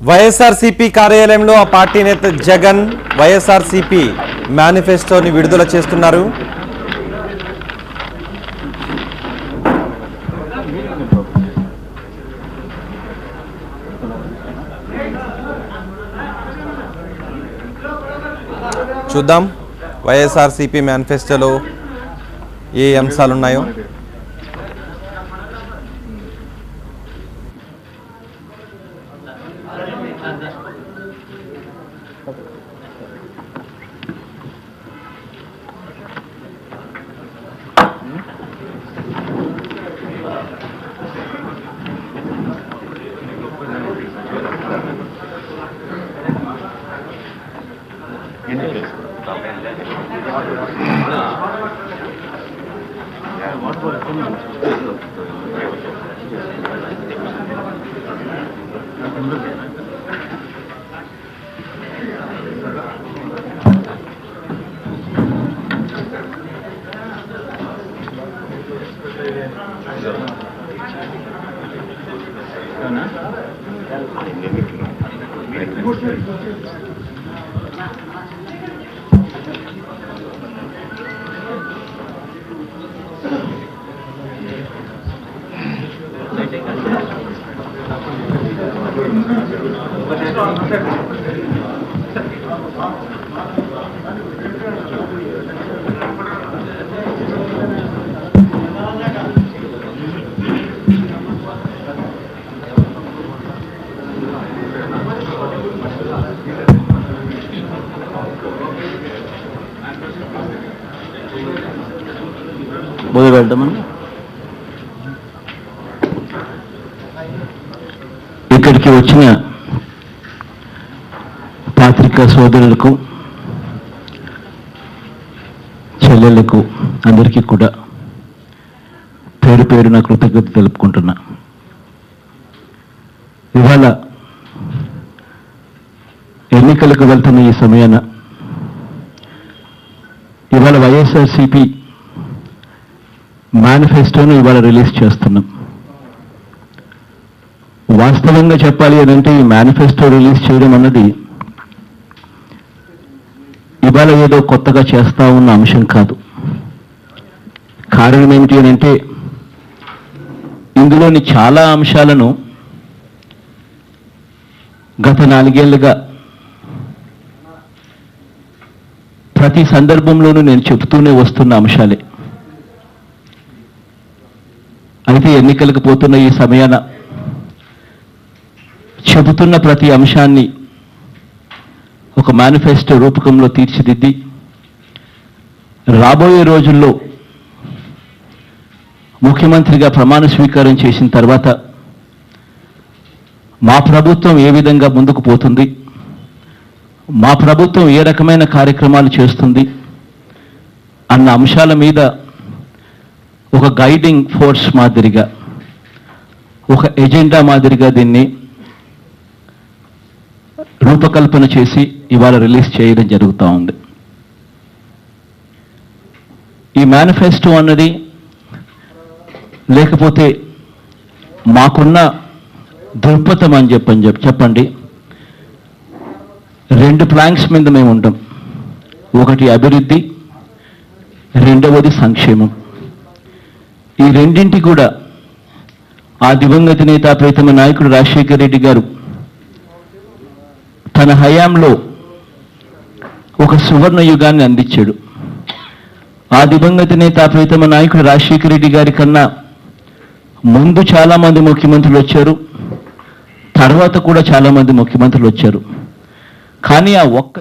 వైఎస్ఆర్సీపీ కార్యాలయంలో ఆ పార్టీ నేత జగన్ వైఎస్ఆర్సీపీ మేనిఫెస్టోని విడుదల చేస్తున్నారు. చూద్దాం వైఎస్ఆర్సీపీ మేనిఫెస్టోలో ఏ అంశాలు ఉన్నాయో. మొదలు పెడదామని ఇక్కడికి వచ్చిన పాత్రికా సోదరులకు, చెల్లెళ్లకు అందరికీ కూడా పేరు పేరున కృతజ్ఞత తెలుపుకుంటున్నా. ఇవాళ ఎన్నికలకు వెళ్తున్న ఈ సమయాన ఇవాళ వైఎస్ఆర్సీపీ మేనిఫెస్టోను ఇవాళ రిలీజ్ చేస్తున్నాం. వాస్తవంగా చెప్పాలి అంటే ఈ మేనిఫెస్టో రిలీజ్ చేయడం అన్నది ఇవాళ ఏదో కొత్తగా చేస్తా ఉన్న అంశం కాదు. కారణం ఏమిటి అని అంటే ఇందులోని చాలా అంశాలను గత 4 ఏళ్లుగా ప్రతి సందర్భంలోనూ నేను చెబుతూనే వస్తున్న అంశాలే. అయితే ఎన్నికలకు పోతున్న ఈ సమయాన చెబుతున్న ప్రతి అంశాన్ని ఒక మేనిఫెస్టో రూపకంలో తీర్చిదిద్ది రాబోయే రోజుల్లో ముఖ్యమంత్రిగా ప్రమాణ స్వీకారం చేసిన తర్వాత మా ప్రభుత్వం ఏ విధంగా ముందుకు పోతుంది, మా ప్రభుత్వం ఏ రకమైన కార్యక్రమాలు చేస్తుంది అన్న అంశాల మీద ఒక గైడింగ్ ఫోర్స్ మాదిరిగా, ఒక ఎజెండా మాదిరిగా దీన్ని రూపకల్పన చేసి ఇవాళ రిలీజ్ చేయడం జరుగుతూ ఉంది. ఈ మేనిఫెస్టో అన్నది లేకపోతే మాకున్న దృక్పథం అని చెప్పండి 2 ప్లాంక్స్ మీద మేము ఉంటాం. ఒకటి అభివృద్ధి, రెండవది సంక్షేమం. ఈ రెండింటి కూడా ఆ దివంగత నేత ప్రీతమ నాయకుడు రాజశేఖర రెడ్డి గారు తన హయాంలో ఒక సువర్ణ యుగాన్ని అందించాడు. ఆ దివంగత నేత ప్రీతమ నాయకుడు రాజశేఖర రెడ్డి గారి కన్నా ముందు చాలామంది ముఖ్యమంత్రులు వచ్చారు, తర్వాత కూడా చాలామంది ముఖ్యమంత్రులు వచ్చారు. కానీ ఆ ఒక్క